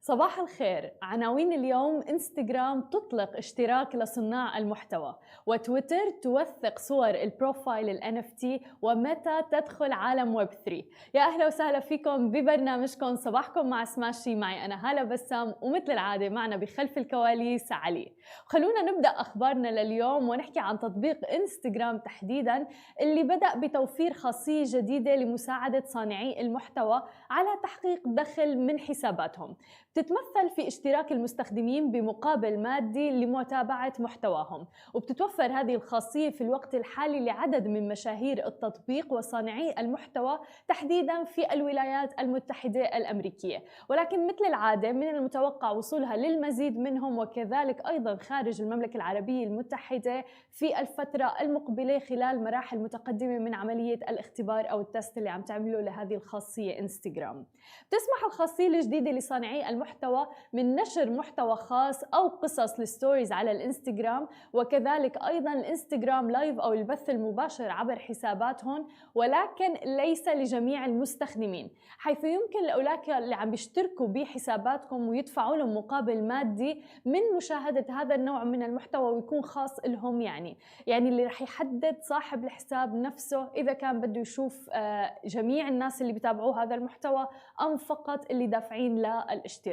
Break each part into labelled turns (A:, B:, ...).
A: صباح الخير. عناوين اليوم: انستغرام تطلق اشتراك لصناع المحتوى، وتويتر توثق صور البروفايل ال NFT، ومتى تدخل عالم ويب 3. يا أهلا وسهلا فيكم ببرنامجكم صباحكم مع سماشي. معي أنا هالة بسام، ومثل العادة معنا بخلف الكواليس علي. خلونا نبدأ أخبارنا لليوم ونحكي عن تطبيق انستغرام تحديدا، اللي بدأ بتوفير خاصية جديدة لمساعدة صانعي المحتوى على تحقيق دخل من حساباتهم، بتتمثل في اشتراك المستخدمين بمقابل مادي لمتابعة محتواهم. وبتتوفر هذه الخاصية في الوقت الحالي لعدد من مشاهير التطبيق وصانعي المحتوى تحديدا في الولايات المتحدة الأمريكية، ولكن مثل العادة من المتوقع وصولها للمزيد منهم وكذلك أيضا خارج المملكة العربية المتحدة في الفترة المقبلة خلال مراحل متقدمة من عملية الاختبار أو التست اللي عم تعمله لهذه الخاصية انستغرام. بتسمح الخاصية الجديدة لصانعي المحتوى من نشر محتوى خاص أو قصص للستوريز على الانستغرام، وكذلك أيضا الانستغرام لايف أو البث المباشر عبر حساباتهم، ولكن ليس لجميع المستخدمين، حيث يمكن لأولئك اللي عم بيشتركوا بحساباتكم ويدفعوا لهم مقابل مادي من مشاهدة هذا النوع من المحتوى ويكون خاص لهم. يعني اللي رح يحدد صاحب الحساب نفسه إذا كان بده يشوف جميع الناس اللي بيتابعوا هذا المحتوى أم فقط اللي دافعين للاشتراك.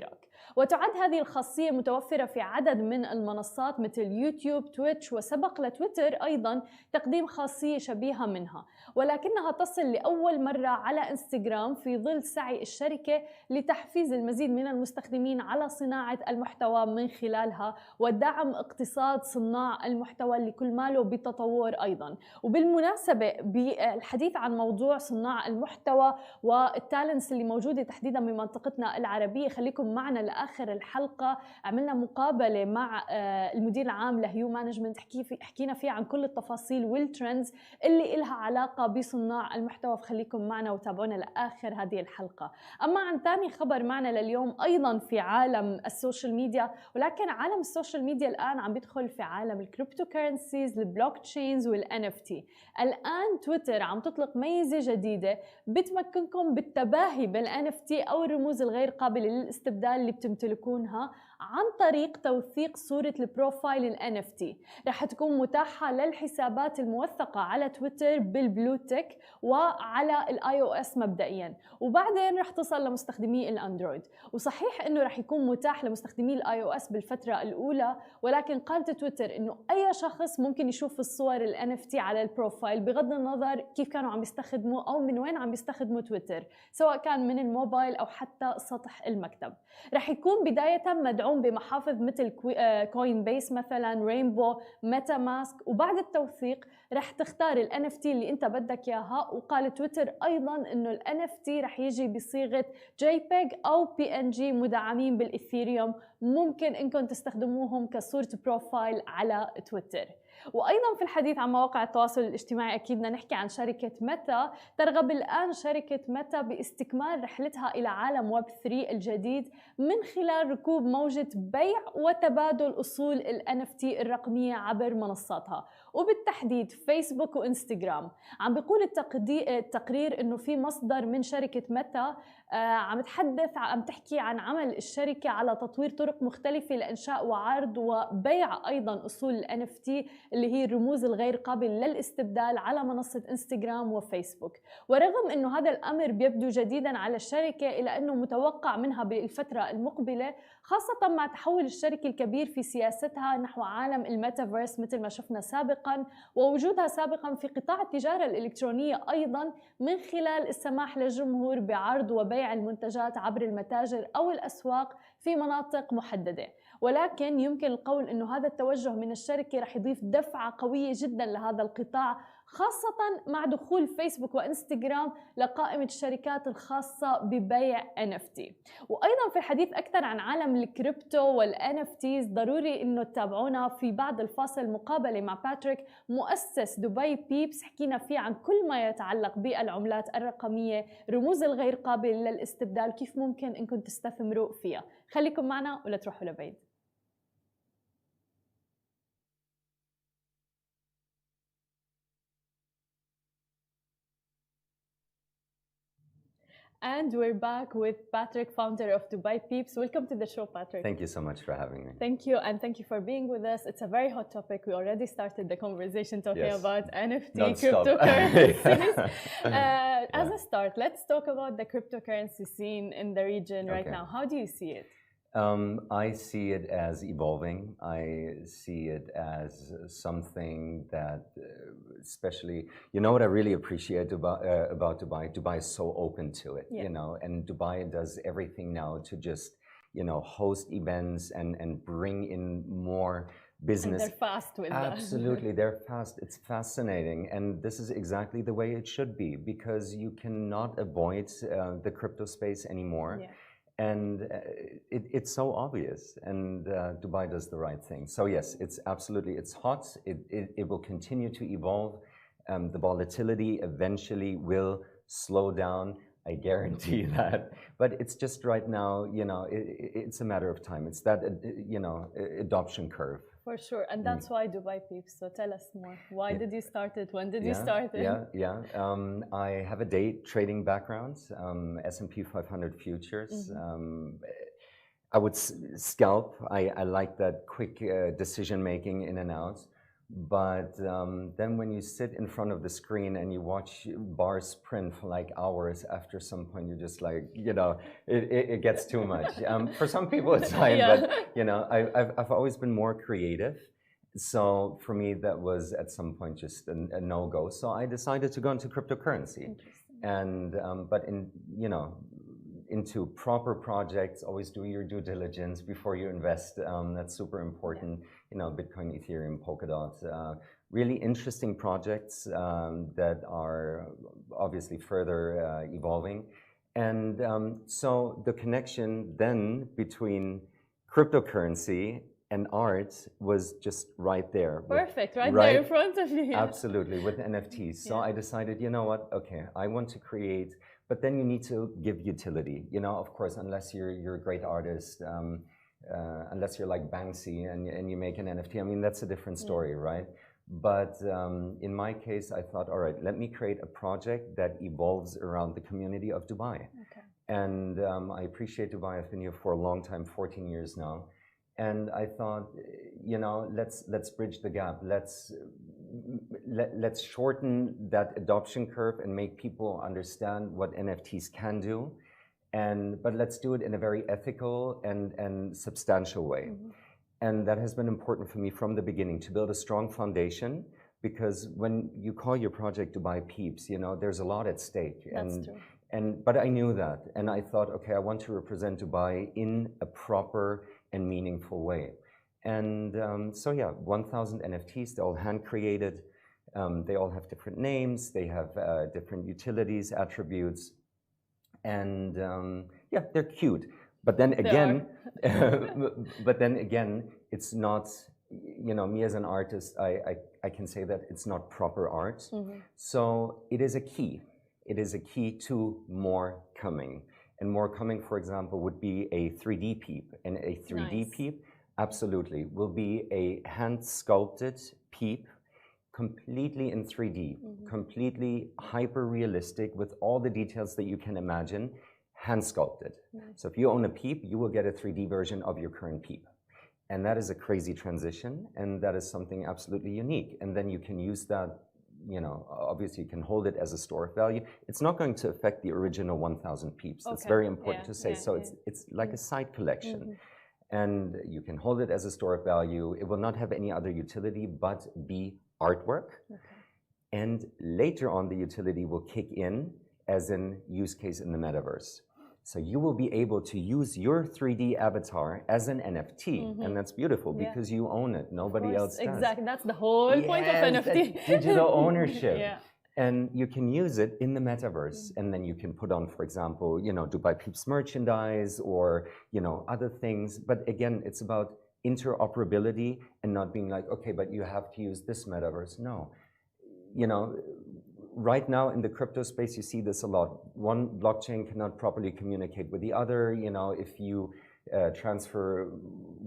A: وتعد هذه الخاصية متوفرة في عدد من المنصات مثل يوتيوب، تويتش، وسبق لتويتر أيضا تقديم خاصية شبيهة منها، ولكنها تصل لأول مرة على انستغرام في ظل سعي الشركة لتحفيز المزيد من المستخدمين على صناعة المحتوى من خلالها، ودعم اقتصاد صناع المحتوى اللي كل ماله بتطور أيضا. وبالمناسبة بالحديث عن موضوع صناع المحتوى والتالنتس اللي موجودة تحديدا بمنطقتنا العربية، خليكم معنا لآخر الحلقة. عملنا مقابلة مع المدير العام لهيو مانجمنت، حكينا فيه عن كل التفاصيل والترندز اللي إلها علاقة بصناع المحتوى، فخليكم معنا وتابعونا لآخر هذه الحلقة. أما عن ثاني خبر معنا لليوم أيضا في عالم السوشيال ميديا، ولكن عالم السوشيال ميديا الآن عم بيدخل في عالم الكريبتو كارنسيز، البلوك تشينز والNFT. الآن تويتر عم تطلق ميزة جديدة بتمكنكم بالتباهي بالNFT أو الرموز الغير قابلة للاستبدال اللي بتمتلكونها عن طريق توثيق صورة البروفايل NFT. رح تكون متاحة للحسابات الموثقة على تويتر بالبلو تيك وعلى iOS مبدئيا، وبعدين رح تصل لمستخدمي الأندرويد. وصحيح إنه رح يكون متاح لمستخدمي iOS بالفترة الأولى، ولكن قالت تويتر إنه أي شخص ممكن يشوف الصور NFT على البروفايل بغض النظر كيف كانوا عم يستخدموا أو من وين عم يستخدموا تويتر، سواء كان من الموبايل أو حتى سطح المكتب. رح يكون بداية مدعوم بمحافظ مثل كوين بيس مثلا، رينبو، ميتا ماسك، وبعد التوثيق رح تختار ال NFT اللي انت بدك اياها. وقال تويتر ايضا انه ال NFT رح يجي بصيغة JPEG او PNG مدعمين بالاثيريوم، ممكن انكم تستخدموهم كصورة بروفايل على تويتر. وأيضا في الحديث عن مواقع التواصل الاجتماعي أكيد بدنا نحكي عن شركة ميتا. ترغب الآن شركة ميتا باستكمال رحلتها إلى عالم ويب 3 الجديد من خلال ركوب موجة بيع وتبادل أصول ال NFT الرقمية عبر منصاتها، وبالتحديد فيسبوك وإنستغرام. عم بيقول التقرير إنه في مصدر من شركة ميتا عم تحكي عن عمل الشركة على تطوير طرق مختلفة لإنشاء وعرض وبيع أيضا أصول ال NFT اللي هي الرموز الغير قابلة للاستبدال على منصة انستغرام وفيسبوك. ورغم أنه هذا الأمر بيبدو جديدا على الشركة، إلا أنه متوقع منها بالفترة المقبلة، خاصة مع تحول الشركة الكبير في سياستها نحو عالم الميتافيرس مثل ما شفنا سابقا، ووجودها سابقا في قطاع التجارة الإلكترونية أيضا من خلال السماح للجمهور بعرض وبيع المنتجات عبر المتاجر أو الأسواق في مناطق محددة. ولكن يمكن القول أنه هذا التوجه من الشركة رح يضيف دفعة قوية جدا لهذا القطاع، خاصة مع دخول فيسبوك وإنستغرام لقائمة الشركات الخاصة ببيع NFT. وأيضا في الحديث أكثر عن عالم الكريبتو والNFTs ضروري أنه تتابعونا في بعد الفاصل مقابلة مع باتريك مؤسس دبي بيبس، حكينا فيه عن كل ما يتعلق بالعملات الرقمية، رموز الغير قابلة للاستبدال، كيف ممكن أنكم تستثمروا فيها. خليكم معنا ولا تروحوا لبعيد. And we're back with Patrick, founder of Dubai Peeps. Welcome to the show, Patrick.
B: Thank you so much for having me.
A: Thank you, and thank you for being with us. It's a very hot topic. We already started the conversation talking about NFT, cryptocurrencies. As a start, let's talk about the cryptocurrency scene in the region right now. How do you see it?
B: I see it as evolving. I see it as something that, especially, you know what I really appreciate about Dubai? Dubai is so open to it, you know, and Dubai does everything now to just, you know, host events and bring in more business.
A: And they're fast with that.
B: Absolutely, they're fast. It's fascinating. And this is exactly the way it should be, because you cannot avoid the crypto space anymore.
A: Yeah.
B: And it's so obvious, and Dubai does the right thing. So yes, it's absolutely, it's hot. It will continue to evolve. The volatility eventually will slow down. I guarantee that. But it's just right now, you know, it's a matter of time. It's that, you know, adoption curve.
A: For sure, and that's why Dubai Peeps. So tell us more. Why did you start it? When did you start it?
B: I have a day trading background, S&P 500 futures. I would scalp. I like that quick decision making in and out. But then when you sit in front of the screen and you watch bars print for like hours, after some point you're just like, you know, it gets too much. For some people it's fine, but you know, I've always been more creative. So for me, that was at some point just a no-go. So I decided to go into cryptocurrency. And but in, you know, into proper projects, always do your due diligence before you invest. That's super important. You know, Bitcoin, Ethereum, Polkadot, really interesting projects that are obviously further evolving. And so the connection then between cryptocurrency and art was just right there.
A: Perfect, right there in front of you.
B: Absolutely, with NFTs. So I decided, you know what, okay, I want to create, but then you need to give utility. You know, of course, unless you're a great artist, unless you're like Banksy and you make an NFT, I mean, that's a different story, right? But in my case, I thought, all right, let me create a project that evolves around the community of Dubai.
A: Okay.
B: And I appreciate Dubai. I've been here for a long time, 14 years now. And I thought, you know, let's bridge the gap. Let's shorten that adoption curve and make people understand what NFTs can do. But let's do it in a very ethical and substantial way. And that has been important for me from the beginning, to build a strong foundation, because when you call your project Dubai Peeps, you know, there's a lot at stake.
A: That's true.
B: But I knew that, and I thought, okay, I want to represent Dubai in a proper and meaningful way. And so yeah, 1,000 NFTs, they're all hand-created. They all have different names. They have different utilities, attributes. And yeah, they're cute. But then again, it's not, you know, me as an artist, I can say that it's not proper art. So it is a key. It is a key to more coming. And more coming, for example, would be a 3D peep. And a 3D peep, absolutely, will be a hand-sculpted peep, completely in 3D, completely hyper-realistic, with all the details that you can imagine, hand-sculpted. So if you own a peep, you will get a 3D version of your current peep. And that is a crazy transition, and that is something absolutely unique. And then you can use that, you know, obviously you can hold it as a store of value. It's not going to affect the original 1,000 peeps. That's very important to say. So it's like a side collection. And you can hold it as a store of value. It will not have any other utility but be artwork. And later on, the utility will kick in as an use case in the metaverse. So you will be able to use your 3D avatar as an NFT, and that's beautiful because you own it. Nobody else does.
A: Exactly, that's the whole point of NFT.
B: Digital ownership. And you can use it in the metaverse, and then you can put on, for example, you know, Dubai Peeps merchandise or, you know, other things. But again, it's about interoperability and not being like, okay, but you have to use this metaverse. No, you know, right now in the crypto space, you see this a lot. One blockchain cannot properly communicate with the other. You know, if you transfer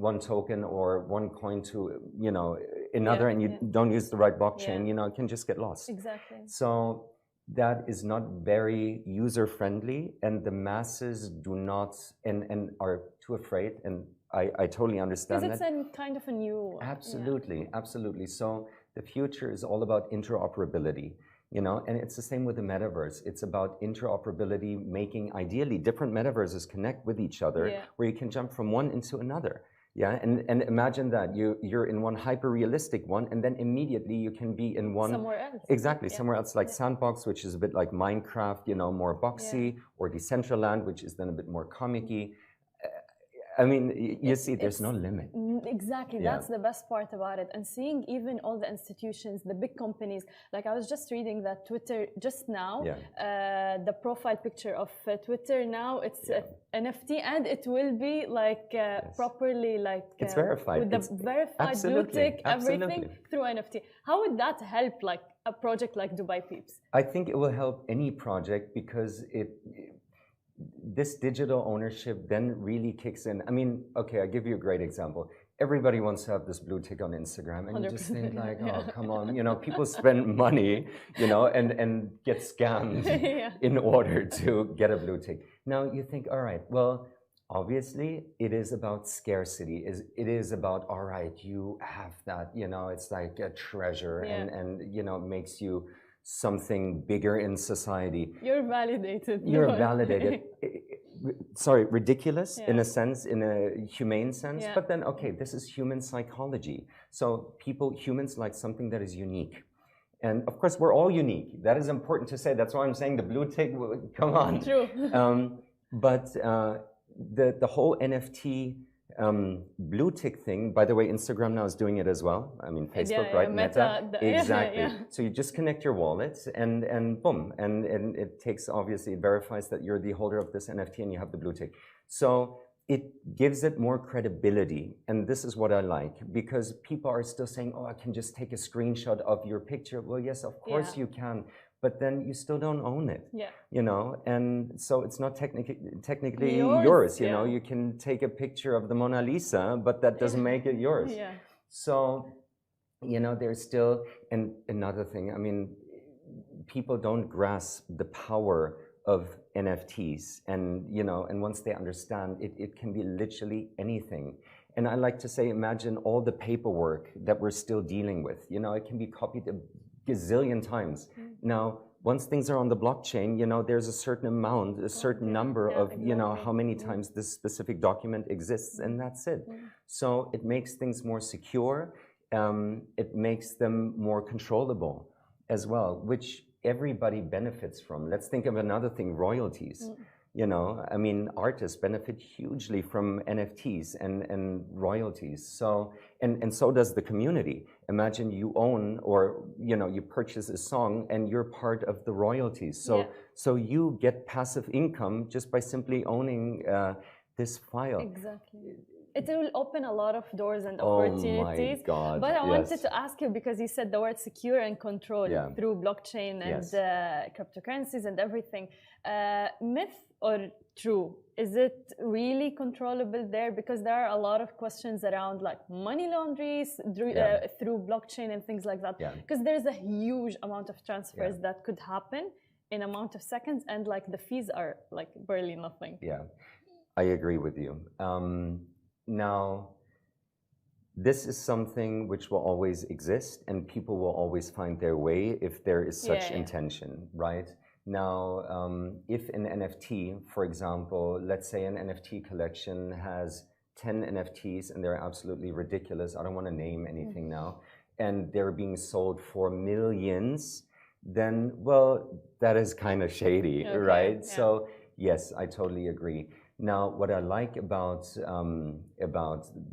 B: one token or one coin to, you know, another and you don't use the right blockchain, you know, it can just get lost.
A: Exactly.
B: So that is not very user-friendly, and the masses do not and are too afraid, and I totally understand that.
A: Because it's kind of a new...
B: Absolutely, absolutely. So the future is all about interoperability, you know, and it's the same with the metaverse. It's about interoperability, making ideally different metaverses connect with each other, where you can jump from one into another. Yeah, and imagine that you're in one hyper-realistic one, and then immediately you can be in one
A: somewhere else.
B: Exactly, somewhere else, like Sandbox, which is a bit like Minecraft, you know, more boxy, or Decentraland, which is then a bit more comic-y. I mean, you see, there's no limit.
A: Exactly, that's the best part about it. And seeing even all the institutions, the big companies, like I was just reading that Twitter just now, the profile picture of Twitter now, it's NFT, and it will be like properly like...
B: it's verified.
A: With the verified blue tick, everything through NFT. How would that help like a project like Dubai Peeps?
B: I think it will help any project because this digital ownership then really kicks in. I mean, okay, I'll give you a great example. Everybody wants to have this blue tick on Instagram, and you just think like, oh, come on, you know, people spend money, you know, and get scammed in order to get a blue tick. Now you think, all right, well, obviously it is about scarcity. It is about, all right, you have that, you know, it's like a treasure, and you know, makes you something bigger in society.
A: You're validated.
B: You're validated. Sorry, ridiculous in a sense, in a humane sense, but then, okay, this is human psychology. So humans like something that is unique. And of course, we're all unique. That is important to say. That's why I'm saying the blue tick, come on.
A: True.
B: But the whole NFT blue tick thing, by the way, Instagram now is doing it as well. I mean, Facebook, right? Meta. Exactly. So you just connect your wallet and boom. And it takes, obviously, it verifies that you're the holder of this NFT and you have the blue tick. So it gives it more credibility. And this is what I like, because people are still saying, oh, I can just take a screenshot of your picture. Well, yes, of course you can. But then you still don't own it, you know, and so it's not technically yours, you know. You can take a picture of the Mona Lisa, but that doesn't make it yours. So, you know, there's still, and another thing, I mean, people don't grasp the power of NFTs, and, you know, and once they understand, it can be literally anything. And I like to say, imagine all the paperwork that we're still dealing with, you know, it can be copied a gazillion times. Now, once things are on the blockchain, you know, there's a certain amount, a certain number of, you know, how many times this specific document exists, and that's it. So it makes things more secure. It makes them more controllable as well, which everybody benefits from. Let's think of another thing, royalties. You know, I mean, artists benefit hugely from NFTs and royalties. So, and so does the community. Imagine you own, or, you know, you purchase a song and you're part of the royalties. So you get passive income just by simply owning this file.
A: Exactly. It will open a lot of doors and opportunities.
B: Oh my God,
A: but I wanted to ask you, because you said the word secure and control through blockchain and cryptocurrencies and everything. Myth or true? Is it really controllable there? Because there are a lot of questions around like money laundries through blockchain and things like that. Because there's a huge amount of transfers that could happen in amount of seconds, and like the fees are like barely nothing.
B: Yeah, I agree with you. Now, this is something which will always exist, and people will always find their way if there is such intention, right? Now, if an NFT, for example, let's say an NFT collection has 10 NFTs and they're absolutely ridiculous, I don't want to name anything now, and they're being sold for millions, then, well, that is kind of shady, right? So, yes, I totally agree. Now, what I like about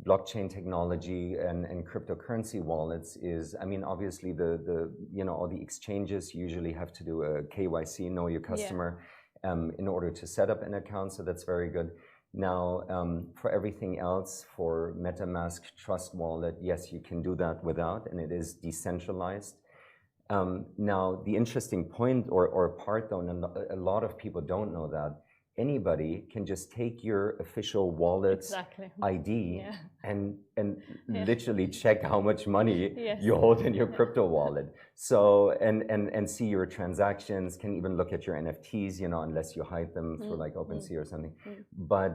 B: blockchain technology and cryptocurrency wallets is, I mean, obviously you know, all the exchanges usually have to do a KYC, know your customer, in order to set up an account. So that's very good. Now, for everything else, for MetaMask Trust Wallet, yes, you can do that without, and it is decentralized. Now, the interesting point or part, though, and a lot of people don't know that, anybody can just take your official wallet ID and literally check how much money you hold in your crypto wallet. So and see your transactions, can even look at your NFTs, you know, unless you hide them for like OpenSea or something. But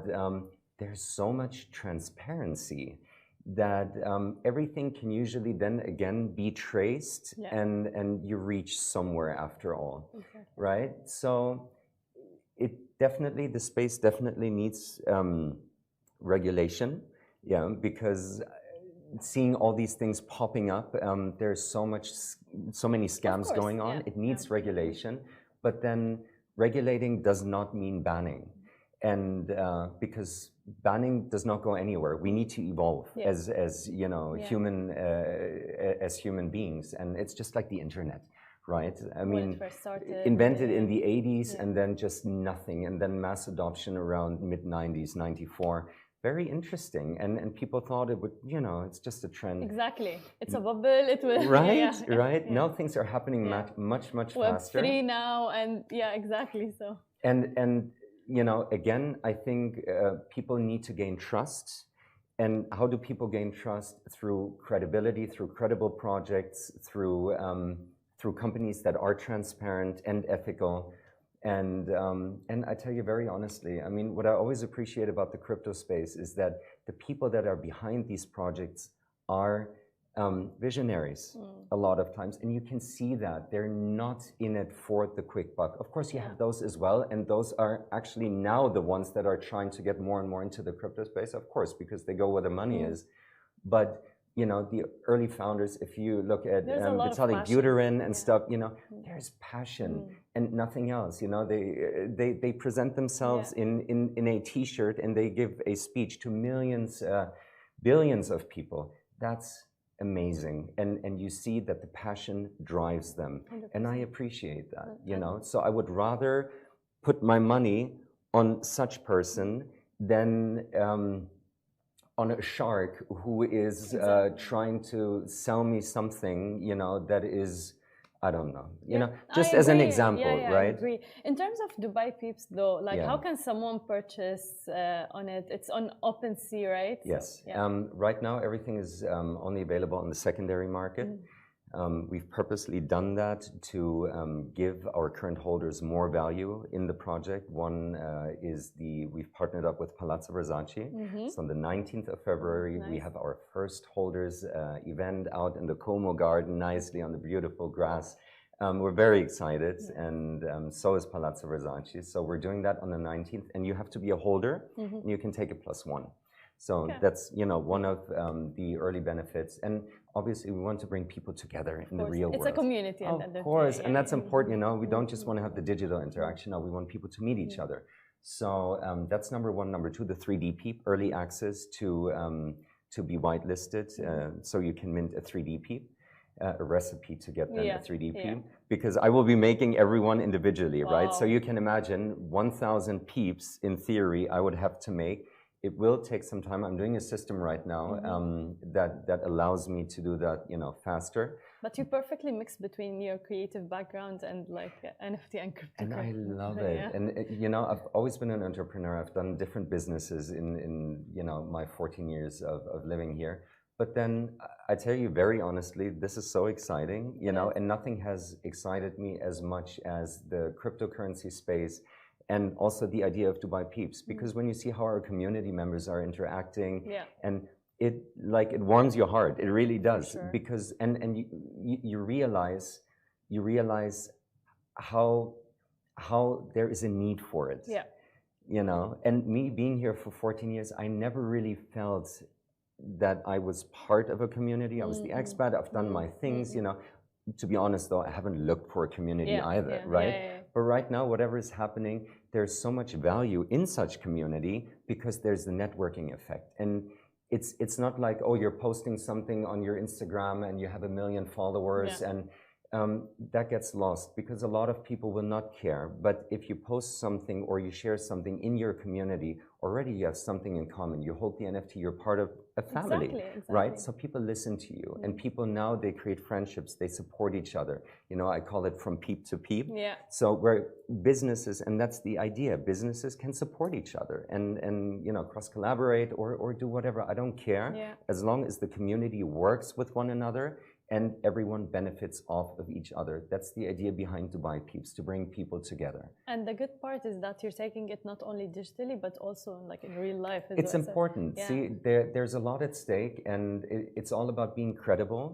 B: there's so much transparency that everything can usually then again be traced and you reach somewhere after all, right? So it definitely, the space definitely needs regulation, because seeing all these things popping up, there's so many scams going on. It needs regulation, but then regulating does not mean banning. And because banning does not go anywhere, we need to evolve as you know, as human beings, and it's just like the internet, right? I mean, invented in the 80s and then just nothing, and then mass adoption around mid-90s, 94. Very interesting, and people thought it would, you know, it's just a trend.
A: Exactly, it's a bubble. It will
B: right. Now things are happening much faster.
A: Web3 now, and exactly. So
B: and you know, again, I think people need to gain trust. And how do people gain trust? Through credibility, through credible projects, through companies that are transparent and ethical. And I tell you very honestly, I mean, what I always appreciate about the crypto space is that the people that are behind these projects are visionaries a lot of times, and you can see that they're not in it for the quick buck. Of course, you have those as well, and those are actually now the ones that are trying to get more and more into the crypto space, of course, because they go where the money is. But you know, the early founders, if you look at Vitalik Buterin and stuff, you know, there's passion and nothing else. You know, they present themselves in a T-shirt and they give a speech to millions, billions of people. That's amazing, and you see that the passion drives them, 100%. And I appreciate that, you know. So I would rather put my money on such person than on a shark who is trying to sell me something, you know, that is, I don't know, you know, just as an example, right?
A: I agree. In terms of Dubai Peeps, though, like how can someone purchase on it? It's on OpenSea, right?
B: Yes. Right now, everything is only available on the secondary market. We've purposely done that to give our current holders more value in the project. One is we've partnered up with Palazzo Versace. So on the 19th of February, we have our first holders event out in the Como garden, nicely on the beautiful grass. We're very excited, and so is Palazzo Versace. So we're doing that on the 19th, and you have to be a holder, and you can take a +1. So that's, you know, one of the early benefits. And obviously, we want to bring people together in the real world.
A: It's a community.
B: Of course, and that's important, you know. We don't just want to have the digital interaction. No, we want people to meet each other. So that's number one. Number two, the 3D Peep, early access to be whitelisted, so you can mint a 3D Peep. A recipe to get them a 3D Peep, because I will be making everyone individually, right? So you can imagine 1,000 peeps, in theory, I would have to make. It will take some time. I'm doing a system right now that allows me to do that, you know, faster.
A: But you perfectly mix between your creative background and like NFT and crypto.
B: And I love it. And you know, I've always been an entrepreneur. I've done different businesses in you know, my 14 years of living here. But then I tell you very honestly, this is so exciting, you know, and nothing has excited me as much as the cryptocurrency space. And also the idea of Dubai Peeps, because when you see how our community members are interacting, and it warms your heart. It really does, because and you realize how there is a need for it. You know, and me being here for 14 years, I never really felt that I was part of a community. I was the expat. I've done my things. You know, to be honest though, I haven't looked for a community either, right? But right now, whatever is happening, there's so much value in such community because there's the networking effect. And it's not like, oh, you're posting something on your Instagram and you have 1 million followers and that gets lost because a lot of people will not care. But if you post something or you share something in your community already you have something in common. You hold the NFT, you're part of a family,
A: exactly.
B: right? So people listen to you, and people now, they create friendships, they support each other. You know, I call it from peep to peep.
A: Yeah.
B: So where businesses, and that's the idea, businesses can support each other and you know, cross collaborate or do whatever. I don't care, as long as the community works with one another and everyone benefits off of each other. That's the idea behind Dubai Peeps, to bring people together.
A: And the good part is that you're taking it not only digitally, but also like in real life.
B: It's important. See, there's a lot at stake, and it's all about being credible.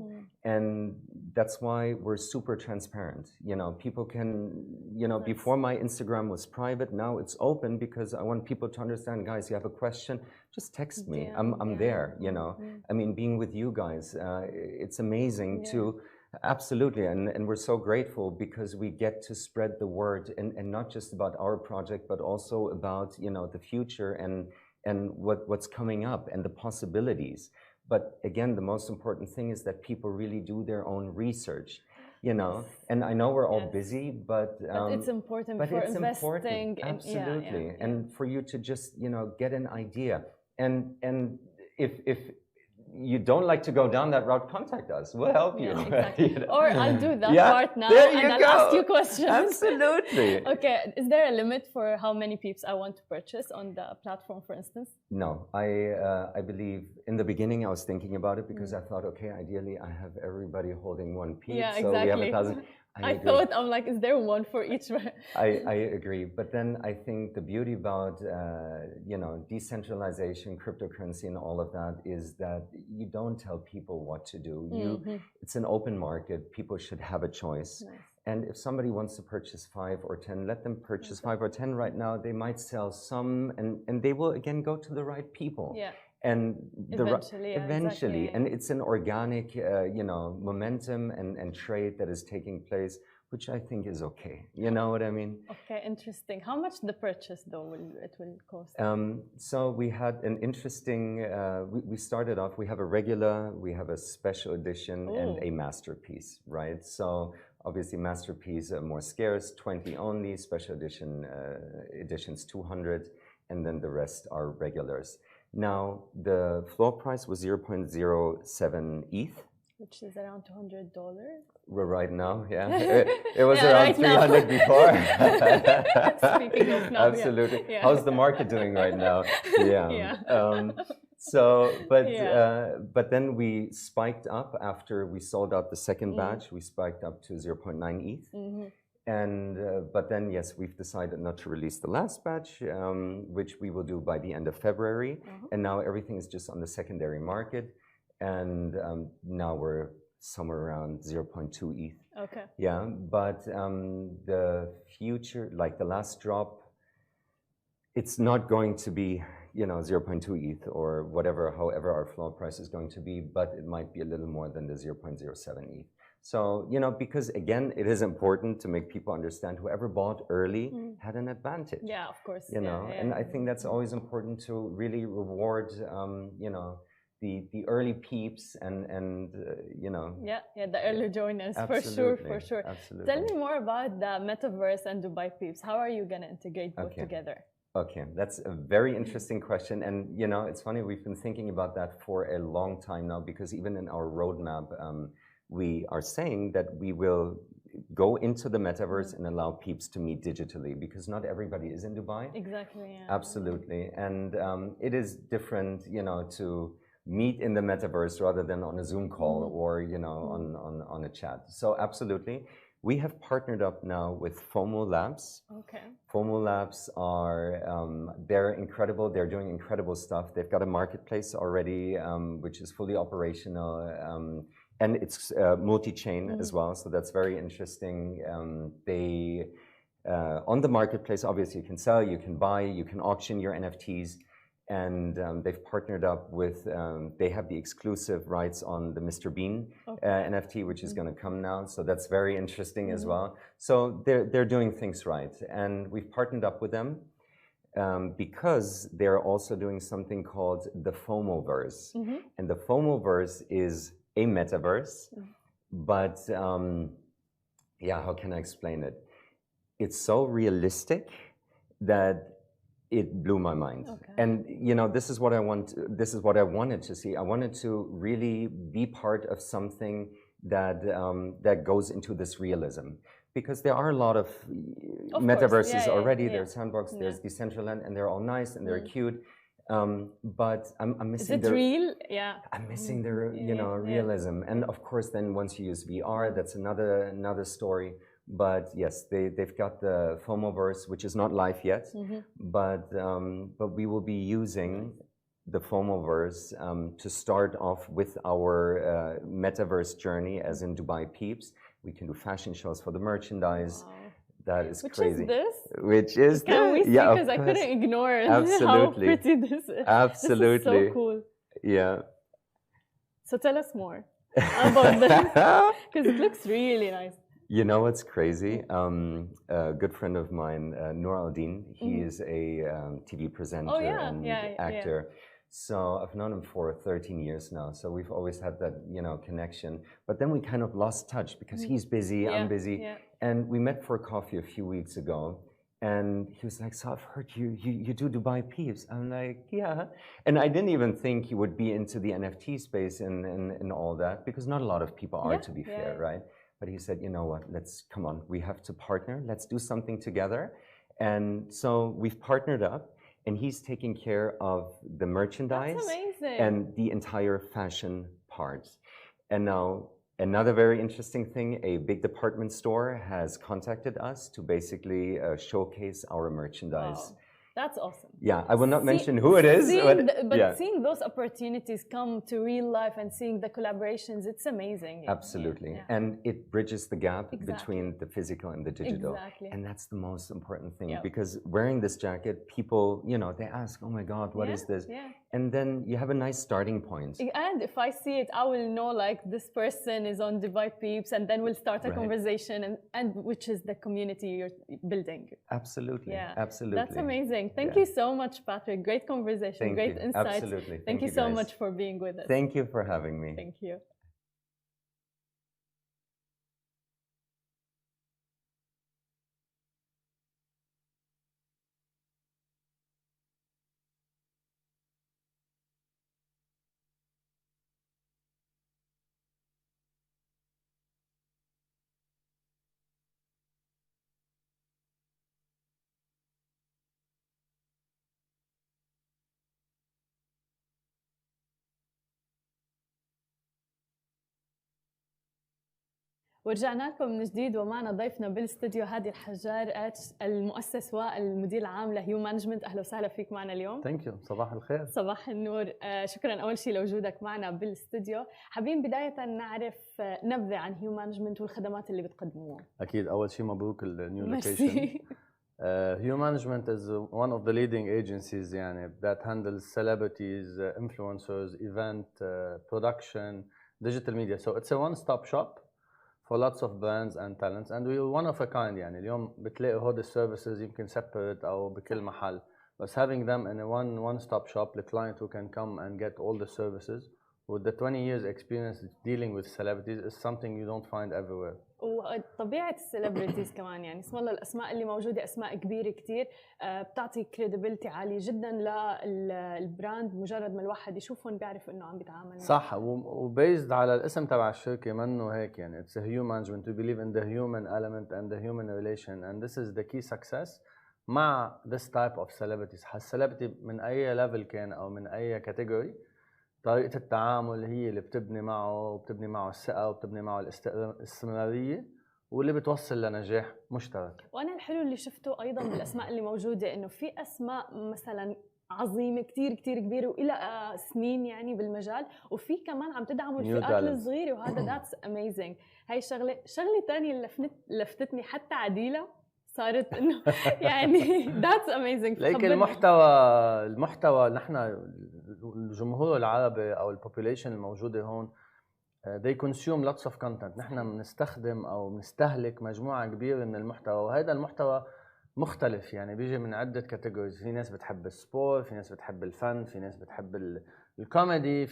B: And that's why we're super transparent. You know, people can, you know, before my Instagram was private, now it's open, because I want people to understand, guys, you have a question, just text me. I'm there, you know. I mean, being with you guys, it's amazing to, absolutely. And we're so grateful because we get to spread the word, and not just about our project, but also about, you know, the future and what's coming up and the possibilities. But again, the most important thing is that people really do their own research, you know. And I know we're all busy, but
A: it's important for investing.
B: Absolutely. And for you to just, you know, get an idea. And if you don't like to go down that route, contact us. We'll help you.
A: Exactly.
B: You know?
A: Or I'll do that part now,
B: and
A: I'll ask you questions.
B: Absolutely.
A: Okay. Is there a limit for how many peeps I want to purchase on the platform, for instance?
B: No. I believe in the beginning I was thinking about it, because I thought, okay, ideally I have everybody holding one peep.
A: Yeah,
B: so
A: exactly.
B: we have 1,000.
A: I thought, I'm like, is there one for each?
B: I agree. But then I think the beauty about, you know, decentralization, cryptocurrency and all of that is that you don't tell people what to do. It's an open market. People should have a choice.
A: Nice.
B: And if somebody wants to purchase 5 or 10, let them purchase 5 or 10 right now. They might sell some, and they will again go to the right people.
A: Yeah.
B: And
A: eventually,
B: exactly. And it's an organic, you know, momentum and trade that is taking place, which I think is okay. You know what I mean?
A: Okay, interesting. How much the purchase though will cost?
B: So we had an interesting. We started off. We have a regular, we have a special edition, and a masterpiece, right? So obviously, masterpiece are more scarce, 20 only. Special edition editions 200, and then the rest are regulars. Now, the floor price was 0.07 ETH.
A: Which is around $200.
B: Well, right now, it was around 300 before.
A: Speaking of now,
B: absolutely. How's the market doing right now? But then we spiked up after we sold out the second batch. We spiked up to 0.9 ETH. And but then, yes, we've decided not to release the last batch, which we will do by the end of February. And now everything is just on the secondary market. And now we're somewhere around 0.2 ETH.
A: Okay.
B: Yeah, but the future, like the last drop, it's not going to be, you know, 0.2 ETH or whatever, however our floor price is going to be, but it might be a little more than the 0.07 ETH. So, you know, because again, it is important to make people understand whoever bought early had an advantage.
A: Yeah, of course.
B: You know, and I think that's always important to really reward, you know, the early peeps and you know.
A: Yeah, the early joiners, for sure.
B: Absolutely.
A: Tell me more about the metaverse and Dubai Peeps. How are you going to integrate both together?
B: Okay, that's a very interesting question. And, you know, it's funny, we've been thinking about that for a long time now, because even in our roadmap, we are saying that we will go into the metaverse and allow peeps to meet digitally, because not everybody is in Dubai.
A: Exactly, yeah.
B: Absolutely. And it is different, you know, to meet in the metaverse rather than on a Zoom call or, you know, on a chat. So absolutely. We have partnered up now with FOMO Labs.
A: Okay.
B: FOMO Labs are, they're incredible. They're doing incredible stuff. They've got a marketplace already, which is fully operational. And it's multi-chain as well, so that's very interesting. They, on the marketplace, obviously you can sell, you can buy, you can auction your NFTs. And they've partnered up with, they have the exclusive rights on the Mr. Bean NFT, which is going to come now. So that's very interesting as well. So they're doing things right. And we've partnered up with them because they're also doing something called the FOMOverse. And the FOMOverse is a metaverse, but yeah, how can I explain it? It's so realistic that it blew my mind.
A: Okay.
B: And you know, this is what I want. This is what I wanted to see. I wanted to really be part of something that that goes into this realism, because there are a lot of metaverses already. There's Sandbox, there's Decentraland, and they're all nice and they're cute. But I'm missing.
A: Is it real? Yeah.
B: I'm missing the realism. And of course, then once you use VR, that's another story. But yes, they've got the FOMOverse, which is not live yet, but we will be using the FOMOverse to start off with our metaverse journey, as in Dubai Peeps. We can do fashion shows for the merchandise. Wow. That is crazy. Which is this?
A: Can we see? Because I couldn't ignore how pretty this is.
B: Absolutely.
A: This is so cool.
B: Yeah.
A: So tell us more about this, because it looks really nice.
B: You know what's crazy? A good friend of mine, Noor Aldin, he is a TV presenter and actor. So I've known him for 13 years now. So we've always had that, you know, connection. But then we kind of lost touch because he's busy, I'm busy. And we met for coffee a few weeks ago. And he was like, so I've heard you do Dubai Peeps. I'm like, yeah. And I didn't even think he would be into the NFT space and all that, because not a lot of people are, to be fair, right? But he said, you know what, come on, we have to partner. Let's do something together. And so we've partnered up, and he's taking care of the merchandise and the entire fashion part. And now another very interesting thing, a big department store has contacted us to basically showcase our merchandise.
A: Wow. That's awesome.
B: Yeah, I will not mention who it is.
A: But seeing those opportunities come to real life and seeing the collaborations, it's amazing.
B: Absolutely. And it bridges the gap between the physical and the digital. And that's the most important thing, because wearing this jacket, people, you know, they ask, oh my God, what is this? And then you have a nice starting point.
A: And if I see it, I will know like this person is on Dubai Peeps, and then we'll start a conversation, and which is the community you're building.
B: Absolutely. Absolutely.
A: That's amazing. Thank you so much, Patrick. Great conversation, great insights.
B: Absolutely.
A: Thank you so much for being with us.
B: Thank you for having me.
A: Thank you. ورجعنا لكم من جديد، ومعنا ضيفنا بالاستوديو هادي الحجار، المؤسس والمدير العام لهيو مانجمنت. اهلا وسهلا فيك معنا اليوم.
C: ثانك يو. صباح الخير.
A: صباح النور. شكرا اول شيء لوجودك معنا بالاستوديو. حابين بدايه نعرف نبذه عن هيو مانجمنت والخدمات اللي بتقدموها.
C: اكيد. اول شيء مبروك النيو لوكيشن. هيو مانجمنت is one of the leading agencies يعني that handles celebrities, influencers, event, production, digital media. So it's a one-stop shop for lots of brands and talents, and we're one of a kind. يعني اليوم بتلاقي هودي السيرفيسز يمكن separate أو بكل محل، بس having them in a one-stop shop, the client who can come and get all the services with the 20 years experience dealing with celebrities is something you don't find everywhere.
A: وطبيعة السليبرتيز كمان، يعني اسم الله الأسماء اللي موجودة أسماء كبيرة كتير، بتعطي كريديبيلتي عالية جدا للبراند. مجرد ما الواحد يشوفهم بيعرف إنه عم بيتعامل
C: صح. وبيزد على الاسم تبع الشركة منه هيك يعني it's a human management. We believe in the human element and the human relation, and this is the key success مع this type of celebrities. السليبرتي من أي level كان أو من أي category، طريقة التعامل هي اللي بتبني معه الثقة، وبتبني معه الاستمرارية، واللي بتوصل لنجاح مشترك.
A: وأنا الحلو اللي شفته أيضاً بالأسماء اللي موجودة إنه في أسماء مثلاً عظيمة كتير كتير كبيرة وإلى سنين يعني بالمجال، وفي كمان عم تدعموا الفئات الصغيرة، وهذا that's amazing. هاي شغلة تانية اللي لفتتني حتى عديلة صارت إنه يعني that's amazing.
C: لكن المحتوى نحن الجمهور العربي أو البوبوليشن الموجودة هون they consume lots of content. نحن بنستخدم أو بنستهلك مجموعة كبيرة من المحتوى، وهذا المحتوى مختلف يعني بيجي من عدة كاتيجوريز. في ناس بتحب السبور، في ناس بتحب الفن، في ناس بتحب الكوميدي.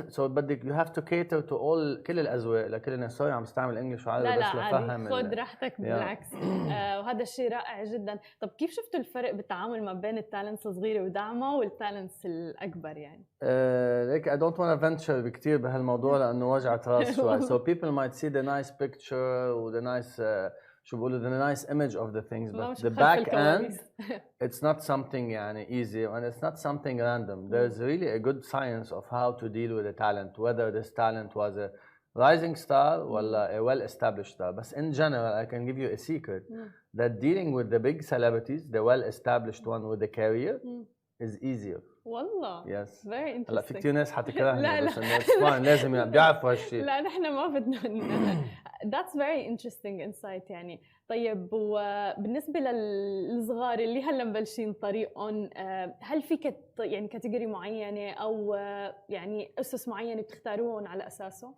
C: so بدك you have to cater to all كل الأذواق لكل الناس. سوري عم بستعمل انجلش وعربي
A: لا
C: بس
A: لفهم. خذ راحتك بالعكس. وهذا الشيء رائع جدا. طب كيف شفتوا الفرق بالتعامل ما بين التالنتس الصغيرة ودعمها والتالنتس الأكبر يعني؟
C: like I don't want to venture كتير بهالموضوع لأنه وجعة راس شوي. So people might see the nice picture و the nice شو بقولوا the nice image of the things, but the back end it's not something يعني easy and it's not something random. There's really a good science of how to deal with a talent, whether this talent was a rising star or a well-established star. But in general, I can give you a secret that dealing with the big celebrities, the well-established one with the career, is easier.
A: والله.
C: Yes.
A: Very interesting.
C: هلا في كثير ناس حتكرهني بس انه it's fine لازم بيعرفوا هالشيء.
A: لا نحن ما بدنا. That's very interesting insight يعني. طيب وبالنسبة للصغار اللي هلا مبلشين طريقهم، هل في يعني كاتيجوري معينة أو يعني أسس معينة بتختاروهم على أساسه؟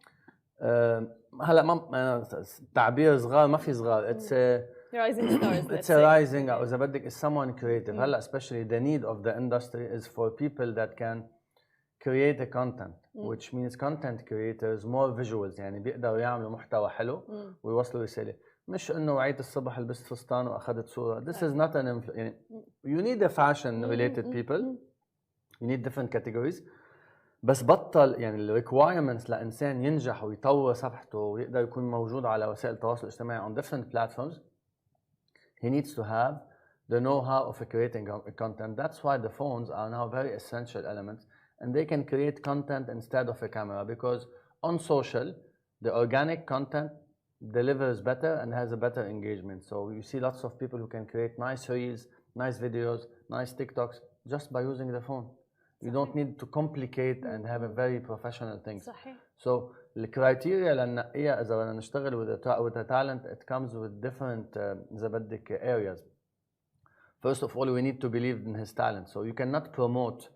C: هلا ما تعبير صغار ما في صغار. It's a
A: rising stars.
C: It's a rising أو إذا بدك is someone creative. هلا especially the need of the industry is for people that can create a content, which means content creators more visuals يعني بيقدروا يعملوا محتوى حلو ويوصلوا رسالة. مش إنه وعيت الصبح لبست فستان وأخذت صورة. This is not an يعني you need a fashion related people. You need different categories. بس بطل يعني ال requirements لإنسان ينجح ويطور صفحته ويقدر يكون موجود على وسائل التواصل الاجتماعي on different platforms. He needs to have the know-how of creating content. That's why the phones are now very essential elements, and they can create content instead of a camera, because on social, the organic content delivers better and has a better engagement. So you see lots of people who can create nice reels, nice videos, nice TikToks just by using the phone. You don't need to complicate and have a very professional thing.
A: صحيح.
C: So the criteria لنقيها إذا بدنا نشتغل with a talent, it comes with different إذا بدك areas. First of all, we need to believe in his talent. So you cannot promote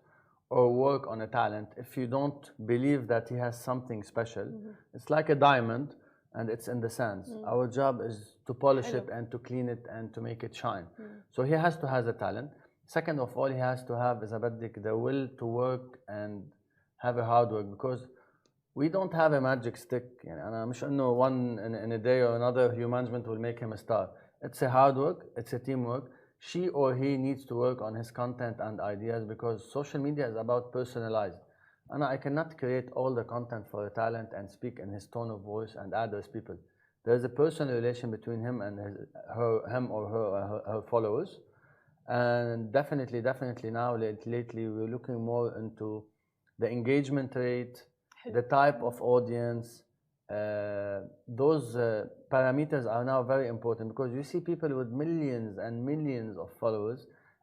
C: or work on a talent if you don't believe that he has something special. It's like a diamond and it's in the sands. Our job is to polish it and to clean it and to make it shine. So he has to have a talent. Second of all, he has to have إذا بدك the will to work and have a hard work, because we don't have a magic stick. يعني أنا مش إنه one in a day or another human management will make him a star. It's a hard work, it's a teamwork. She or he needs to work on his content and ideas, because social media is about personalized. I cannot create all the content for a talent and speak in his tone of voice and address people. There's a personal relation between him and him or her followers. And definitely now lately we're looking more into the engagement rate, the type of audience. Those parameters are now very important, because you see people with millions and millions of followers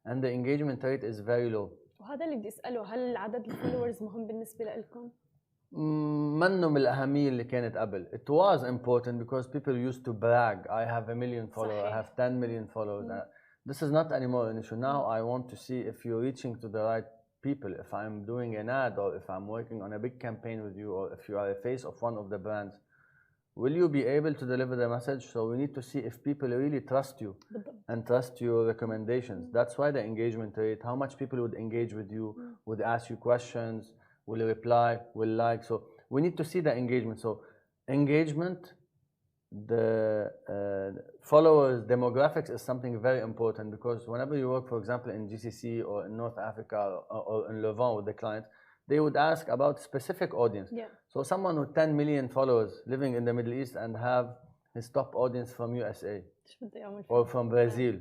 C: and the engagement rate is very low.
A: وهذا اللي بدي اساله، هل عدد الفولورز مهم بالنسبه لكم؟
C: منه من الأهمية اللي كانت قبل. It was important because people used to brag. I have a million followers, I have 10 million followers. This is not anymore an issue. Now I want to see if you're reaching to the right people, if I'm doing an ad or if I'm working on a big campaign with you, or if you are a face of one of the brands, will you be able to deliver the message? So we need to see if people really trust you and trust your recommendations. That's why the engagement rate, how much people would engage with you, would ask you questions, will reply, will like. So we need to see the engagement. So engagement, the followers demographics is something very important, because whenever you work, for example, in GCC or in North Africa or in Levant with the client, they would ask about specific audience. So someone with 10 million followers living in the Middle East and have his top audience from USA or from Brazil,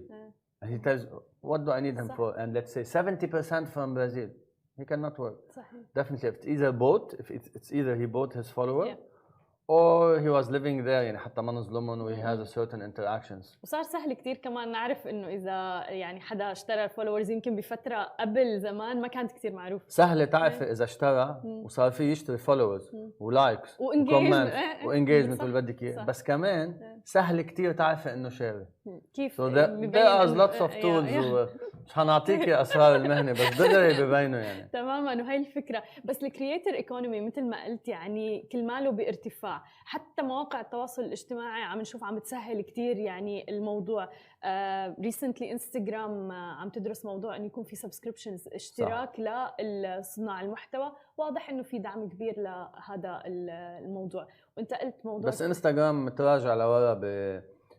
C: and he tells, what do I need him for? And let's say 70% from Brazil, he cannot work. Definitely, if it's either both, if it's either he bought his follower or he was living there يعني حتى ما نظلمهم he has a certain interactions.
A: وصار سهل كتير كمان نعرف انه اذا يعني حدا اشترى الفولورز يمكن بفتره قبل زمان ما كانت كتير معروف.
C: سهله تعرف اذا اشترى وصار فيه يشتري فولورز ولايكس وكومنت وانجيجمنت واللي بدك اياه، بس كمان سهل كتير تعرف انه شاري.
A: كيف؟
C: So there are lots of tools مش حنعطيكي اسرار المهنه بس دغري ببينوا يعني.
A: تماما، وهي الفكره. بس الكرييتر ايكونومي مثل ما قلت يعني كل ماله بارتفاع، حتى مواقع التواصل الاجتماعي عم نشوف عم تسهل كثير يعني الموضوع. ريسنتلي انستغرام عم تدرس موضوع انه يكون في سبسكريبشنز، اشتراك لصناع المحتوى. واضح انه في دعم كبير لهذا الموضوع. وانت قلت موضوع
C: بس انستغرام متراجع لورا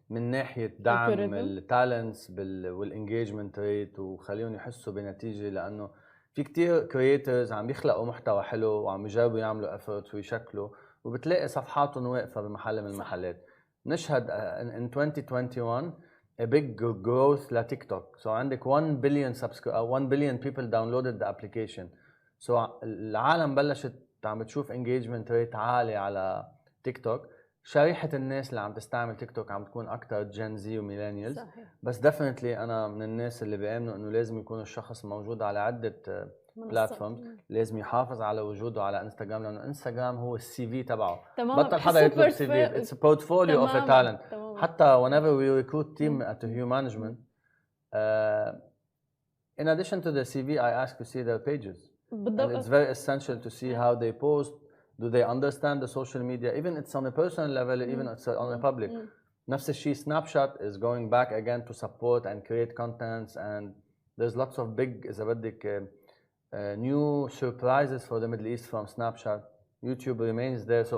C: من ناحيه دعم التالنتس والانجيجمنت ريت، وخليهم يحسوا بنتيجه، لانه في كتير كرييترز عم يخلقوا محتوى حلو وعم يجربوا يعملوا افورت ويشكلوا، وبتلاقي صفحاتهم واقفه بمحل من المحلات. نشهد in 2021 a big growth لتيك توك. So عندك 1 billion people downloaded the application. So العالم بلشت عم بتشوف engagement rate عالي على تيك توك. شريحة الناس اللي عم تستعمل تيك توك عم تكون أكتر جين زي وميلينيالز. بس definitely أنا من الناس اللي بيآمنوا إنه لازم يكون الشخص موجود على عدة بلاتفورمز، لازم يحافظ على وجوده على انستغرام، لأنه انستغرام هو السي في تبعه. بطل حدا يكتب سي في. It's a portfolio of a talent. حتى whenever we recruit team at the Hugh Management, in addition to the CV, I ask to see their pages. And it's very essential to see how they post. Do they understand the social media? Even it's on a personal level, even it's on a public. نفس الشيء Snapchat is going back again to support and create contents, and there's lots of big إذا بدك new surprises for the Middle East from Snapchat. YouTube remains there. So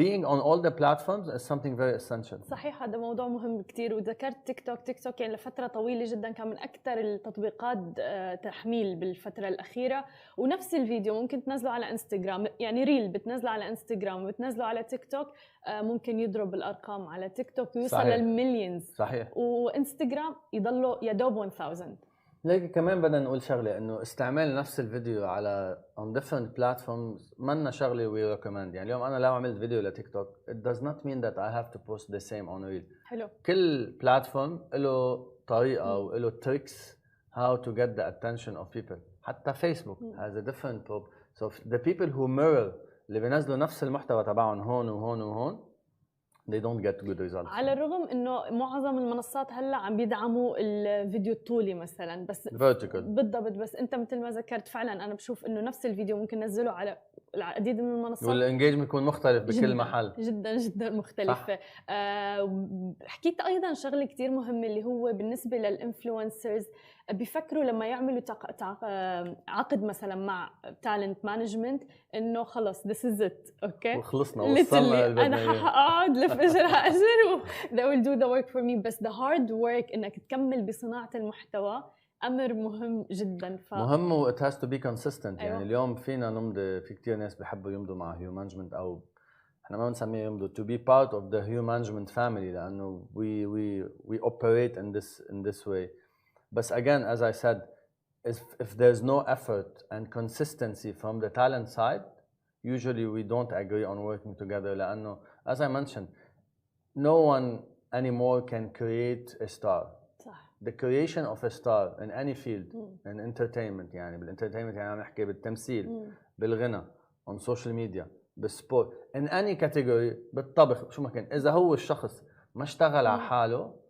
C: being on all the platforms is something very essential.
A: صحيح، هذا موضوع مهم كتير. وذكرت تيك توك يعني لفترة طويلة جدا كان من أكثر التطبيقات تحميل بالفترة الأخيرة. ونفس الفيديو ممكن تنزله على انستغرام، يعني ريل بتنزله على انستغرام وبتنزله على تيك توك، ممكن يضرب الأرقام على تيك توك ويوصل للمليونز.
C: صحيح.
A: وانستغرام يضله يدوب 1000.
C: لكن كمان بدنا نقول شغله، انه استعمال نفس الفيديو على on different platforms منا شغله we recommend. يعني اليوم انا لو عملت فيديو لتيك توك it does not mean that I have to post the same on reel.
A: حلو.
C: كل بلاتفورم له طريقه وله tricks how to get the attention of people. حتى فيسبوك has a different probe. So the people who mirror اللي بينزلوا نفس المحتوى تبعهم هون وهون وهون they don't get good results.
A: على الرغم انه معظم المنصات هلا عم بيدعموا الفيديو الطولي مثلا، بس
C: vertical.
A: بالضبط. بس انت مثل ما ذكرت فعلا انا بشوف انه نفس الفيديو ممكن ننزله على العديد من المنصات
C: والانجيجمنت يكون مختلف بكل
A: جداً
C: محل
A: جدا جدا مختلف. حكيت ايضا شغله كتير مهمه اللي هو بالنسبه للانفلونسرز، بيفكروا لما يعملوا عقد مثلا مع تالنت مانجمنت انه خلص this is it اوكي
C: وخلصنا وصلنا
A: انا حقعد لفجر هاجر they will do the work for me. بس the hard work انك تكمل بصناعه المحتوى امر مهم جدا.
C: مهم و it has to be consistent. أيوة. يعني اليوم فينا نمضي، في كتير ناس بيحبوا يمضوا مع هيو مانجمنت، او احنا ما بنسميه يمضوا to be part of the Hugh Management family، لانه we operate in this way. But again, as I said, if there's no effort and consistency from the talent side, usually we don't agree on working together. لأنه as I mentioned, no one anymore can create a star.
A: صح.
C: The creation of a star in any field, in entertainment، يعني بالentertainment يعني عم نحكي بالتمثيل، بالغنى، on social media، بالسبورت، in any category، بالطبخ، شو ما كان، إذا هو الشخص ما اشتغل على حاله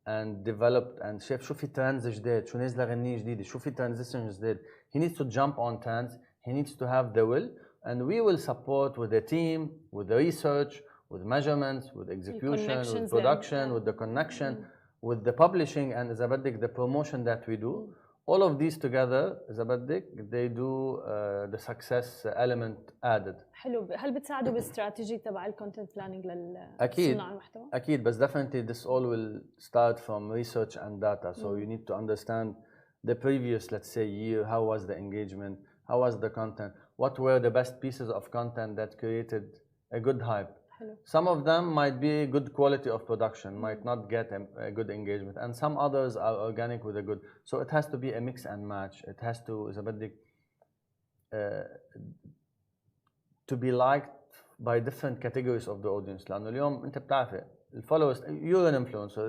C: and developed and شاف شو في trends جديد، شو نازله غنية جديدة، شو في transition جديد، he needs to jump on trends, he needs to have the will, and we will support with the team, with the research, with measurements, with execution, with production, with the connection, with the publishing, and إذا بدك the promotion that we do. All of these together إذا بدك they do the success element added.
A: حلو. هل بتساعدوا بالاستراتيجي تبع الكونتنت بلاننج
C: للصناعة
A: المحتوى؟
C: أكيد، بس definitely this all will start from research and data. So you need to understand the previous, let's say, year. How was the engagement? How was the content? What were the best pieces of content that created a good hype?
A: حلو.
C: Some of them might be good quality of production, might not get a good engagement, and some others are organic with a good. So it has to be a mix and match. It has to إذا بدك to be liked by different categories of the audience. لأنه اليوم أنت بتعرف followers, you're an influencer,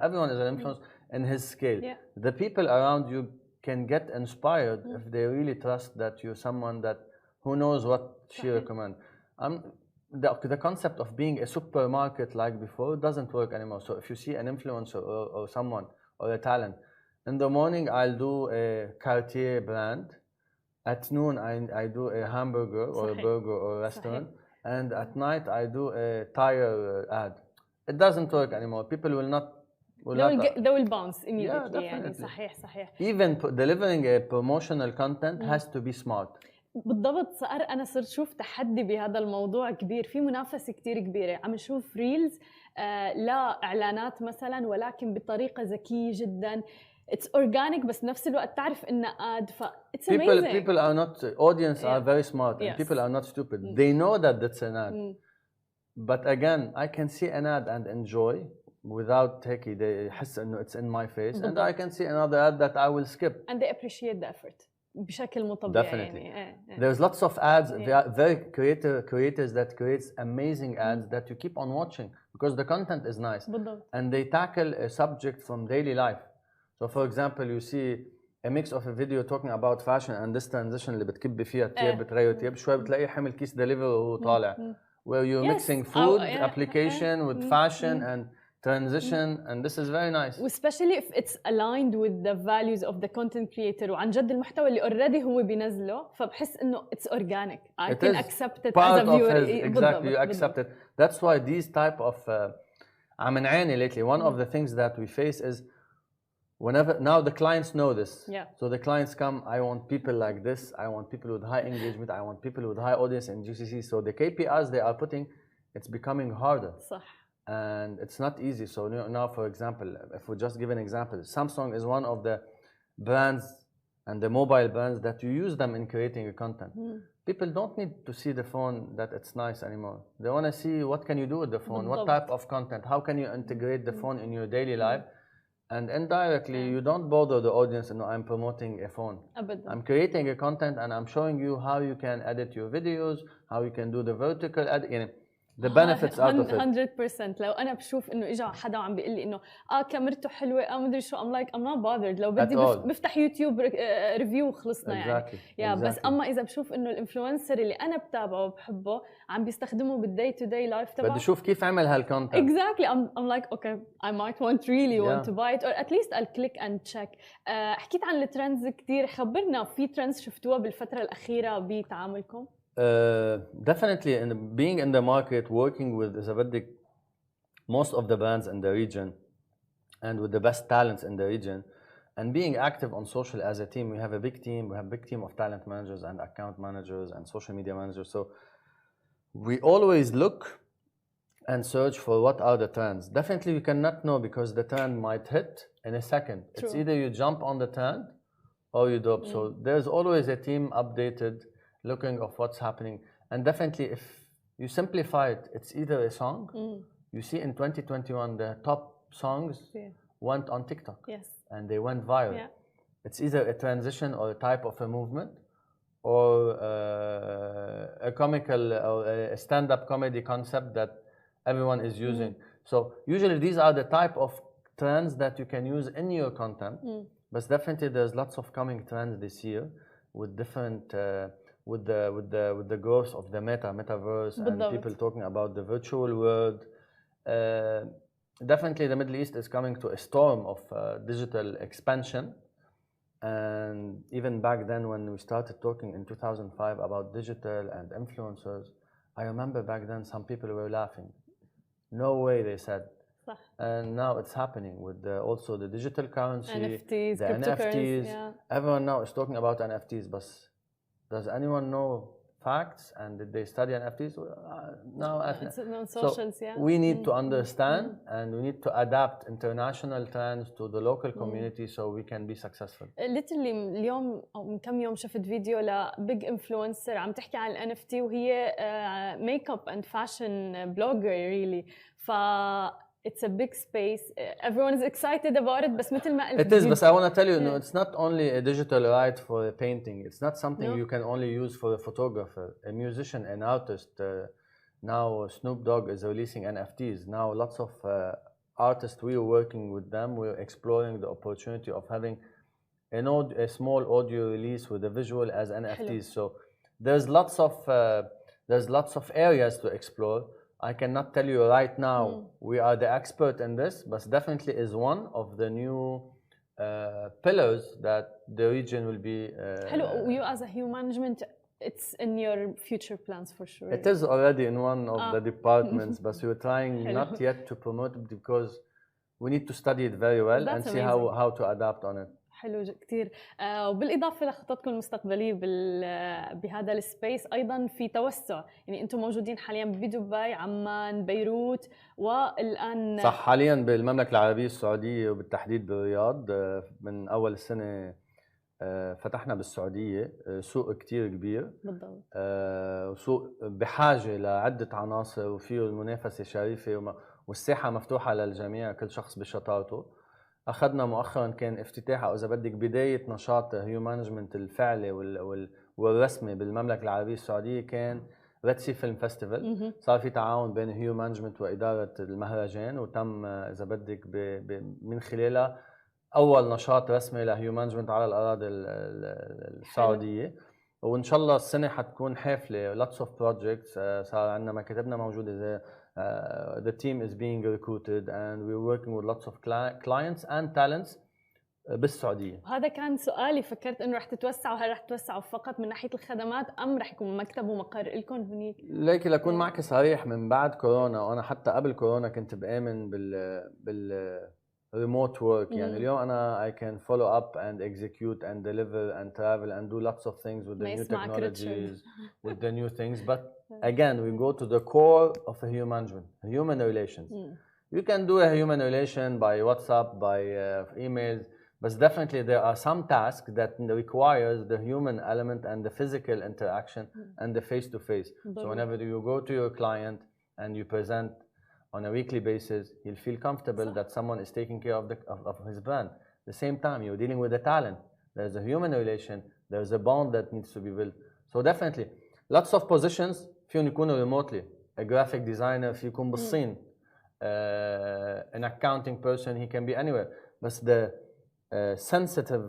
C: everyone is an influencer in his scale.
A: Yeah.
C: The people around you can get inspired if they really trust that you're someone that who knows what she recommends. The concept of being a supermarket like before doesn't work anymore. So if you see an influencer or someone or a talent In the morning, I'll do a Cartier brand. At noon, I do a hamburger or a burger or a restaurant. And at night, I do a tire ad. It doesn't work anymore. People will not.
A: They will bounce immediately.
C: Yeah, definitely.
A: صحيح.
C: Even delivering a promotional content has to be smart.
A: بالضبط. أنا صرت شوف تحدي بهذا الموضوع كبير، في منافسة كتير كبيرة. عم نشوف ريلز لا إعلانات مثلا، ولكن بطريقة ذكية جدا. It's organic بس نفس الوقت تعرف إنه ad. It's amazing.
C: People are not, audience are very smart and people are not stupid. They know that that's an ad. But again, I can see an ad and enjoy without taking the يحس إنه it's in my face. And I can see another ad that I will skip.
A: And they appreciate the effort. بشكل مو طبيعي.
C: Definitely. There's lots of ads. There are very creators that creates amazing ads that you keep on watching because the content is nice.
A: بالضبط.
C: And they tackle a subject from daily life. So for example, you see a mix of a video talking about fashion and this transition اللي بتكب فيها التياب بتغير التياب شوي بتلاقيه حامل كيس delivery وهو طالع. Where you're mixing food application with fashion and transition, and this is very nice.
A: Especially if it's aligned with the values of the content creator وعن جد المحتوى اللي already هو بينزله، فبحس إنه it's organic. I can accept it as a viewer.
C: Exactly, you accept it. That's why these type of عم نعاني lately. One of the things that we face is whenever now the clients know this.
A: Yeah.
C: So the clients come, I want people like this. I want people with high engagement. I want people with high audience and GCC. So the KPIs they are putting, it's becoming harder.
A: صح.
C: And it's not easy. So now, for example, if we just give an example, Samsung is one of the brands and the mobile brands that you use them in creating a content. People don't need to see the phone that it's nice anymore. They want to see what can you do with the phone, what type of content, how can you integrate the phone in your daily life. And indirectly, you don't bother the audience, I'm promoting a phone.
A: أبداً.
C: I'm creating a content and I'm showing you how you can edit your videos, how you can do the vertical edit. The benefits out of it.
A: 100%. لو أنا بشوف إنه إجا حدا وعم بيقول لي إنه كاميرته حلوة مدري شو I'm like I'm not bothered. لو بدي بفتح يوتيوب ريفيو وخلصنا يعني. بس أما إذا بشوف إنه الإنفلونسر اللي أنا بتابعه وبحبه عم بيستخدمه بالداي تو داي لايف تبعه.
C: بدي أشوف كيف عمل هالكونتنت.
A: Exactly. I'm like okay I might want to buy it or at least I'll click and check. حكيت عن الترندز كتير. خبرنا في ترندز شفتوها بالفترة الأخيرة بتعاملكم؟
C: Definitely, being in the market, working with most of the brands in the region, and with the best talents in the region, and being active on social as a team. We have a big team. We have a big team of talent managers and account managers and social media managers. So we always look and search for what are the trends. Definitely, you cannot know because the trend might hit in a second. True. It's either you jump on the trend or you drop. So there's always a team updated, looking of what's happening. And definitely if you simplify it, it's either a song. You see in 2021 the top songs went on TikTok.
A: Yes.
C: And they went viral.
A: Yeah.
C: It's either a transition or a type of a movement or a comical or a stand-up comedy concept that everyone is using. So usually these are the type of trends that you can use in your content. But definitely there's lots of coming trends this year with different with the growth of the metaverse and people talking about the virtual world. Definitely the Middle East is coming to a storm of digital expansion. And even back then when we started talking in 2005 about digital and influencers, I remember back then some people were laughing. No way, they said. And now it's happening with also the digital currency,
A: NFTs,
C: the NFTs.
A: Yeah.
C: Everyone now is talking about NFTs, but does anyone know facts and did they study NFTs? No,
A: it's on socials,
C: so we need to understand and we need to adapt international trends to the local community so we can be successful.
A: Literally اليوم أو من كم يوم شفت فيديو لبيج انفلونسر عم تحكي عن ال NFT وهي ميك اب اند فاشن بلوجر really. It's a big space. Everyone is excited about it, but مثل ما قلت.
C: It is, but I want to tell you, no, it's not only a digital right for a painting. It's not something you can only use for a photographer, a musician, an artist. Now Snoop Dogg is releasing NFTs. Now lots of artists, we are working with them. We're exploring the opportunity of having a small audio release with a visual as NFTs. So there's lots of areas to explore. I cannot tell you right now we are the expert in this, but definitely is one of the new pillars that the region will be.
A: حلو. You as a human management, it's in your future plans for sure.
C: It is already in one of the departments, but we're trying not yet to promote it because we need to study it very well and see how to adapt on it.
A: حلو كتير. وبالإضافة لخططكم المستقبلية بهذا السبيس أيضا في توسع، يعني أنتم موجودين حاليا بدبي، عمان، بيروت، والآن
C: صح حاليا بالمملكة العربية السعودية وبالتحديد بالرياض. من أول السنة فتحنا بالسعودية سوق كتير كبير
A: بالضبط،
C: سوق بحاجة لعدة عناصر وفيه المنافسة شريفة والساحة مفتوحة للجميع، كل شخص بشطارته. أخذنا مؤخراً كان افتتاح أو إذا بدك بداية نشاط هيو مانجمنت الفعلي والرسمي بالمملكة العربية السعودية كان ريد سي فيلم فيستيفال. صار في تعاون بين هيو مانجمنت وإدارة المهرجان، وتم إذا بدك من خلالها أول نشاط رسمي لهيو مانجمنت على الأراضي السعودية. وإن شاء الله السنة حتكون حافلة lots of projects. صار عندنا مكاتبنا موجودة زي the team is being recruited and we're working with lots of clients and talents بالسعودية.
A: هذا كان سؤالي، فكرت انه رح تتوسعوا، هل رح تتوسعوا فقط من ناحية الخدمات ام رح يكون مكتب ومقر لكم هنيك؟
C: لكن لكون معك صريح، من بعد كورونا وانا حتى قبل كورونا كنت بآمن بال remote work. يعني اليوم أنا I can follow up and execute and deliver and travel and do lots of things with the new technologies, with the new things. But again, we go to the core of a human management, human relations. You can do a human relation by WhatsApp, by emails, but definitely there are some tasks that requires the human element and the physical interaction and the face-to-face. So whenever you go to your client and you present on a weekly basis, he'll feel comfortable that someone is taking care of his brand. At the same time, you're dealing with a talent. There's a human relation. There's a bond that needs to be built. So definitely, lots of positions فيهم يكونوا remotely. A graphic designer في يكون بالصين. An accounting person, he can be anywhere. But the sensitive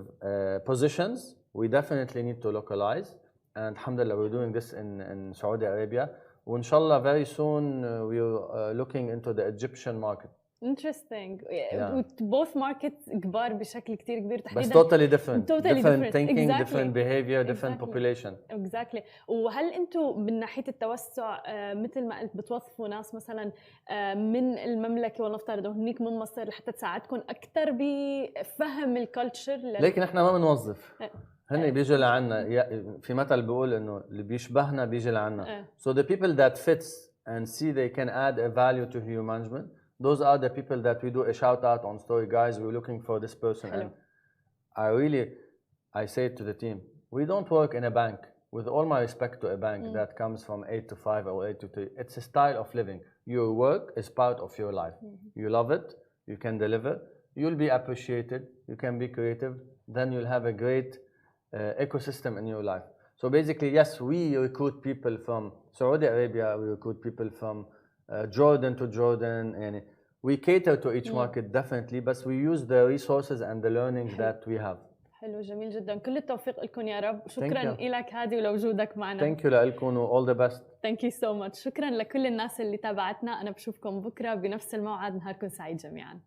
C: positions, we definitely need to localize. And alhamdulillah, we're doing this in Saudi Arabia. وإن شاء الله very soon we're looking into the Egyptian market.
A: Interesting. Yeah. Both markets كبار بشكل كتير كبير تحديداً.
C: But totally different. Different thinking,
A: exactly.
C: different behavior, different population.
A: Exactly. وهل أنتوا من ناحية التوسع مثل ما قلت بتوظفوا ناس مثلاً من المملكة ولنفترض هنيك من مصر لحتى تساعدكم أكثر بفهم الكالتشر؟
C: لكن إحنا ما بنوظف. هن بيجوا لعنا. في مثل بيقول إنه اللي بيشبهنا بيجي لعنا. So the people that fits and see they can add a value to human management, those are the people that we do a shout out on story. Guys, we're looking for this person. And I say to the team, we don't work in a bank. With all my respect to a bank that comes from 8 to 5 or 8 to 3, it's a style of living. Your work is part of your life. You love it, you can deliver, you'll be appreciated, you can be creative, then you'll have a great ecosystem in your life. So basically, yes, we recruit people from Saudi Arabia, we recruit people from Jordan to Jordan, and we cater to each market definitely, but we use the resources and the learnings that we have.
A: حلو، جميل جدا. كل التوفيق لكم يا رب. شكرا لك هادي ولوجودك معنا.
C: Thank you لكم و all the best.
A: Thank you so much. شكرا لكل الناس اللي تابعتنا. أنا بشوفكم بكرة بنفس الموعد. نهاركم سعيد جميعا.